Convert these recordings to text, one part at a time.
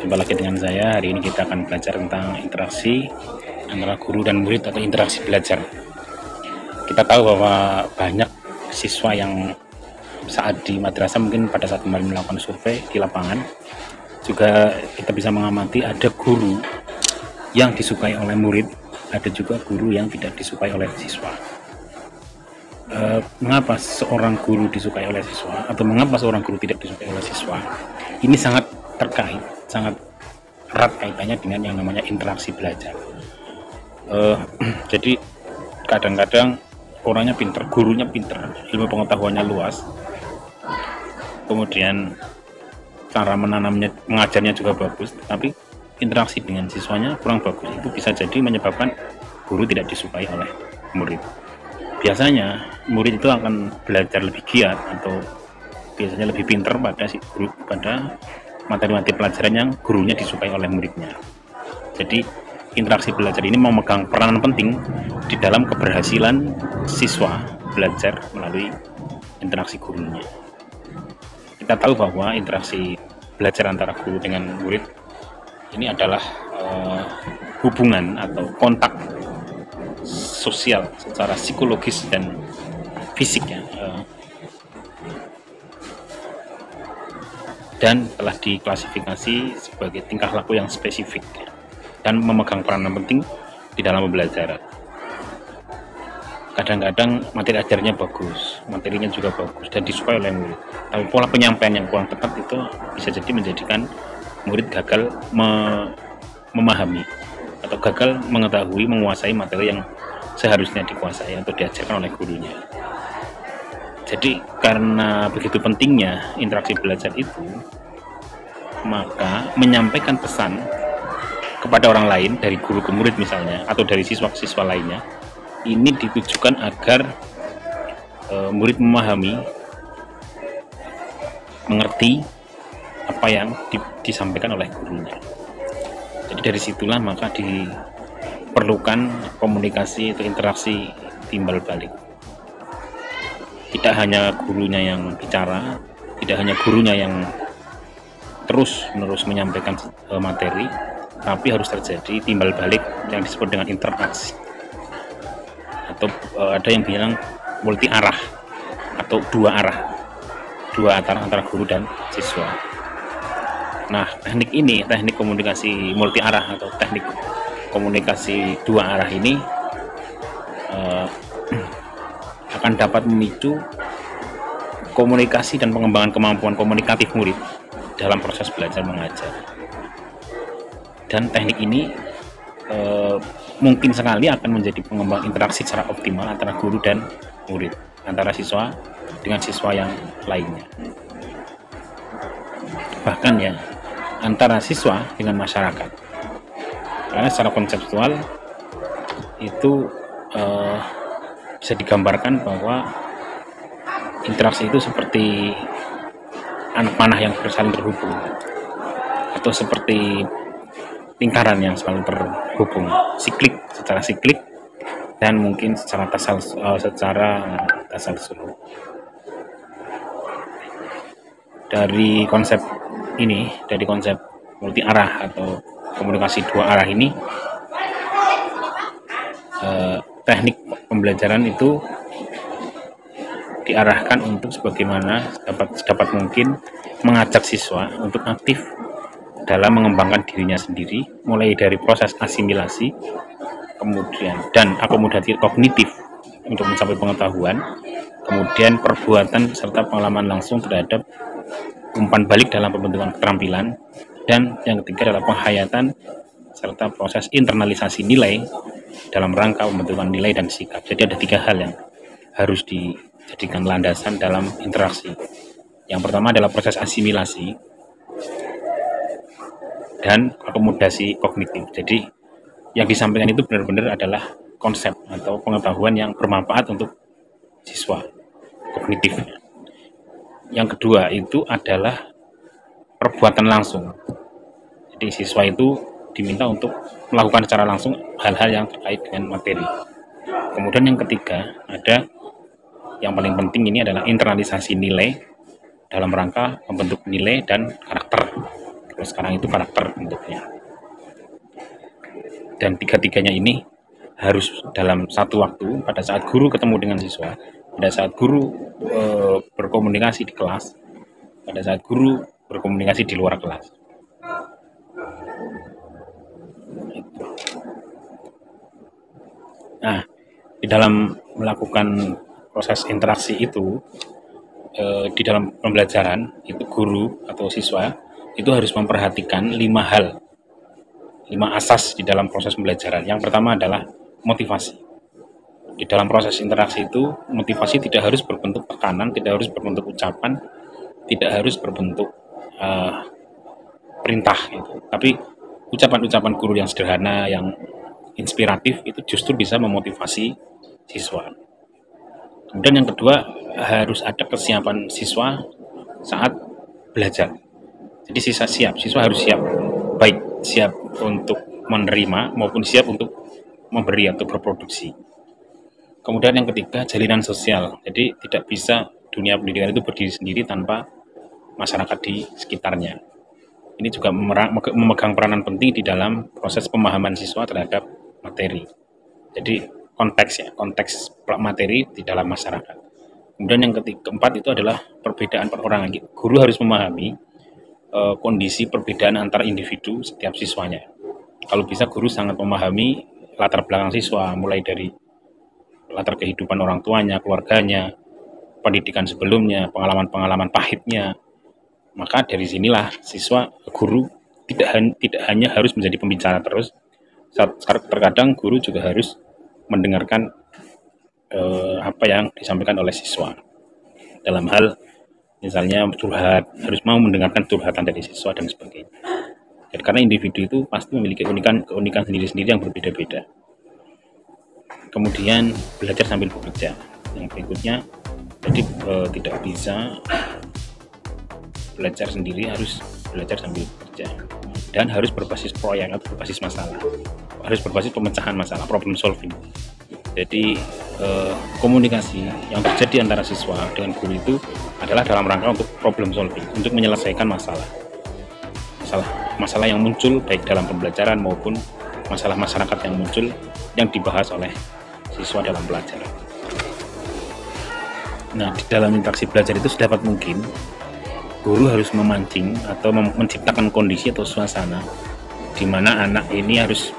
Jumpa lagi dengan saya. Hari ini kita akan belajar tentang interaksi antara guru dan murid atau interaksi belajar. Kita tahu bahwa banyak siswa yang saat di madrasah, mungkin pada saat kemarin melakukan survei di lapangan, juga kita bisa mengamati ada guru yang disukai oleh murid, ada juga guru yang tidak disukai oleh siswa. Mengapa seorang guru disukai oleh siswa atau mengapa seorang guru tidak disukai oleh siswa? Ini sangat terkait, sangat erat kaitannya dengan yang namanya interaksi belajar. Jadi kadang-kadang orangnya pinter, gurunya pinter, ilmu pengetahuannya luas, kemudian cara menanamnya, mengajarnya juga bagus, tapi interaksi dengan siswanya kurang bagus. Itu bisa jadi menyebabkan guru tidak disukai oleh murid. Biasanya murid itu akan belajar lebih giat atau biasanya lebih pinter pada si guru, pada materi-materi pelajaran yang gurunya disukai oleh muridnya. Jadi interaksi belajar ini memegang peranan penting di dalam keberhasilan siswa belajar melalui interaksi gurunya. Kita tahu bahwa interaksi belajar antara guru dengan murid ini adalah hubungan atau kontak sosial secara psikologis dan fisik, ya, dan telah diklasifikasi sebagai tingkah laku yang spesifik, ya, dan memegang peranan penting di dalam pembelajaran. Kadang-kadang materi ajarnya bagus, materinya juga bagus dan disukai oleh murid, tapi pola penyampaian yang kurang tepat itu bisa jadi menjadikan murid gagal memahami atau gagal mengetahui, menguasai materi yang seharusnya dikuasai atau diajarkan oleh gurunya. Jadi karena begitu pentingnya interaksi belajar itu, maka menyampaikan pesan kepada orang lain, dari guru ke murid misalnya, atau dari siswa ke siswa lainnya, ini ditujukan agar murid memahami, mengerti apa yang disampaikan oleh gurunya. Jadi dari situlah maka diperlukan komunikasi atau interaksi timbal balik. Tidak hanya gurunya yang bicara, tidak hanya gurunya yang terus-menerus menyampaikan materi, tapi harus terjadi timbal balik yang disebut dengan interaksi. Atau ada yang bilang multi arah atau dua arah antara guru dan siswa. Nah, teknik ini, teknik komunikasi multi arah atau teknik komunikasi dua arah ini akan dapat memicu komunikasi dan pengembangan kemampuan komunikatif murid dalam proses belajar mengajar. Dan teknik ini mungkin sekali akan menjadi pengembang interaksi secara optimal antara guru dan murid, antara siswa dengan siswa yang lainnya, bahkan ya antara siswa dengan masyarakat. Karena secara konseptual itu bisa digambarkan bahwa interaksi itu seperti anak panah yang saling terhubung, atau seperti lingkaran yang selalu terhubung, secara siklik dan mungkin secara tasalsul. Dari konsep ini, dari konsep multi arah atau komunikasi dua arah ini, teknik pembelajaran itu diarahkan untuk sebagaimana dapat mungkin mengajak siswa untuk aktif dalam mengembangkan dirinya sendiri, mulai dari proses asimilasi, kemudian dan akomodasi kognitif untuk mencapai pengetahuan, kemudian perbuatan serta pengalaman langsung terhadap umpan balik dalam pembentukan keterampilan, dan yang ketiga adalah penghayatan serta proses internalisasi nilai dalam rangka pembentukan nilai dan sikap. Jadi ada tiga hal yang harus dijadikan landasan dalam interaksi. Yang pertama adalah proses asimilasi dan akomodasi kognitif. Jadi yang disampaikan itu benar-benar adalah konsep atau pengetahuan yang bermanfaat untuk siswa, kognitifnya. Yang kedua itu adalah perbuatan langsung. Jadi siswa itu diminta untuk melakukan secara langsung hal-hal yang terkait dengan materi. Kemudian yang ketiga, ada yang paling penting ini adalah internalisasi nilai dalam rangka membentuk nilai dan karakter. Kalau sekarang itu karakter bentuknya. Dan tiga-tiganya ini harus dalam satu waktu, pada saat guru ketemu dengan siswa, pada saat guru berkomunikasi di kelas, pada saat guru berkomunikasi di luar kelas. Nah, di dalam melakukan proses interaksi itu, di dalam pembelajaran itu guru atau siswa itu harus memperhatikan 5 hal, 5 asas di dalam proses pembelajaran. Yang pertama adalah motivasi. Di dalam proses interaksi itu, motivasi tidak harus berbentuk tekanan, tidak harus berbentuk ucapan, tidak harus berbentuk perintah gitu. Tapi ucapan-ucapan guru yang sederhana, yang inspiratif itu justru bisa memotivasi siswa. Kemudian yang kedua, harus ada kesiapan siswa saat belajar. Jadi siswa harus siap, baik siap untuk menerima maupun siap untuk memberi atau berproduksi. Kemudian yang ketiga, jalinan sosial. Jadi tidak bisa dunia pendidikan itu berdiri sendiri tanpa masyarakat di sekitarnya. Ini juga memegang peranan penting di dalam proses pemahaman siswa terhadap materi. Jadi konteks materi di dalam masyarakat. Kemudian yang keempat itu adalah perbedaan perorangan. Guru harus memahami kondisi perbedaan antar individu setiap siswanya. Kalau bisa guru sangat memahami latar belakang siswa, mulai dari latar kehidupan orang tuanya, keluarganya, pendidikan sebelumnya, pengalaman-pengalaman pahitnya. Maka dari sinilah guru tidak hanya harus menjadi pembicara terus. Terkadang guru juga harus mendengarkan apa yang disampaikan oleh siswa. Dalam hal misalnya curhat, harus mau mendengarkan curhatan dari siswa dan sebagainya. Jadi, karena individu itu pasti memiliki keunikan sendiri-sendiri yang berbeda-beda. Kemudian belajar sambil bekerja. Yang berikutnya, jadi tidak bisa belajar sendiri, harus belajar sambil bekerja. Dan harus berbasis proyek atau berbasis masalah. Harus berbasis pemecahan masalah, problem solving. Jadi komunikasi yang terjadi antara siswa dengan guru itu adalah dalam rangka untuk problem solving, untuk menyelesaikan masalah yang muncul baik dalam pembelajaran maupun masalah masyarakat yang muncul yang dibahas oleh siswa dalam pelajaran. Nah, di dalam interaksi belajar itu sedapat mungkin guru harus memancing atau menciptakan kondisi atau suasana di mana anak ini harus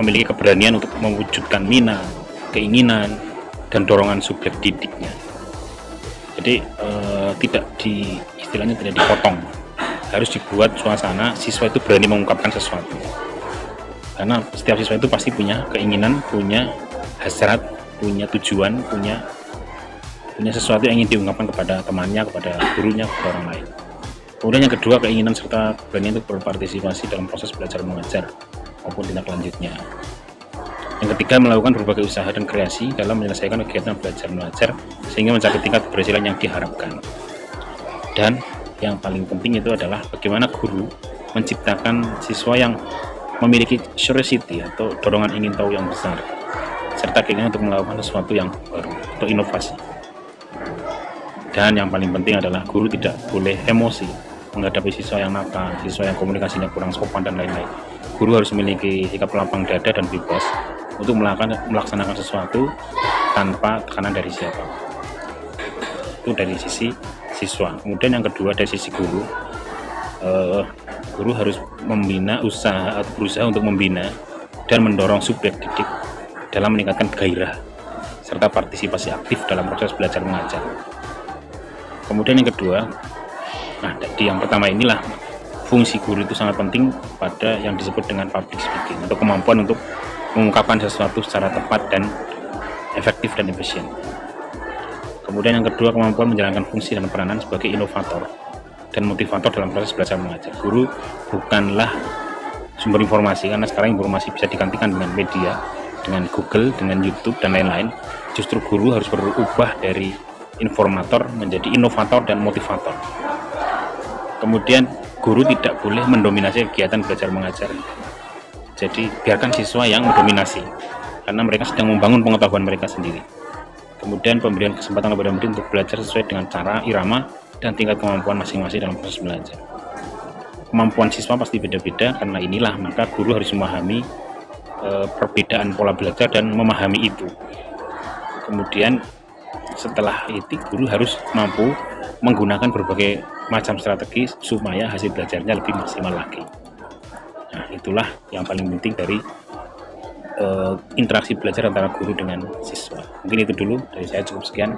memiliki keberanian untuk mewujudkan minat, keinginan, dan dorongan subjek didiknya. Jadi istilahnya tidak dipotong. Harus dibuat suasana siswa itu berani mengungkapkan sesuatu. Karena setiap siswa itu pasti punya keinginan, punya hasrat, punya tujuan, punya sesuatu yang ingin diungkapkan kepada temannya, kepada gurunya, kepada orang lain. Kemudian yang kedua, keinginan serta keberanian untuk berpartisipasi dalam proses belajar mengajar maupun tindak lanjutnya. Yang ketiga, melakukan berbagai usaha dan kreasi dalam menyelesaikan kegiatan belajar mengajar sehingga mencapai tingkat keberhasilan yang diharapkan. Dan yang paling penting itu adalah bagaimana guru menciptakan siswa yang memiliki curiosity atau dorongan ingin tahu yang besar, serta keinginan untuk melakukan sesuatu yang baru atau inovasi. Dan yang paling penting adalah guru tidak boleh emosi menghadapi siswa yang nakal, siswa yang komunikasinya kurang sopan dan lain-lain. Guru harus memiliki sikap lapang dada dan bebas untuk melaksanakan sesuatu tanpa tekanan dari siapa. Itu dari sisi siswa. Kemudian yang kedua, dari sisi guru, guru harus berusaha untuk membina dan mendorong subjek didik dalam meningkatkan gairah serta partisipasi aktif dalam proses belajar mengajar. Kemudian yang kedua, di yang pertama inilah fungsi guru itu sangat penting pada yang disebut dengan public speaking atau kemampuan untuk mengungkapkan sesuatu secara tepat dan efektif dan efisien. Kemudian yang kedua, kemampuan menjalankan fungsi dan peranan sebagai inovator dan motivator dalam proses belajar mengajar. Guru bukanlah sumber informasi, karena sekarang informasi bisa digantikan dengan media, dengan Google, dengan YouTube dan lain-lain. Justru guru harus berubah dari informator menjadi inovator dan motivator. Kemudian guru tidak boleh mendominasi kegiatan belajar mengajar. Jadi biarkan siswa yang mendominasi, karena mereka sedang membangun pengetahuan mereka sendiri. Kemudian pemberian kesempatan kepada murid untuk belajar sesuai dengan cara, irama, dan tingkat kemampuan masing-masing dalam proses belajar. kemampuan siswa pasti beda-beda. Karena inilah maka guru harus memahami perbedaan pola belajar dan memahami itu. Kemudian setelah itu guru harus mampu menggunakan berbagai macam strategi supaya hasil belajarnya lebih maksimal lagi. Nah, itulah yang paling penting dari interaksi belajar antara guru dengan siswa. Mungkin itu dulu dari saya, cukup sekian.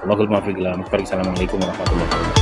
Assalamualaikum warahmatullahi wabarakatuh.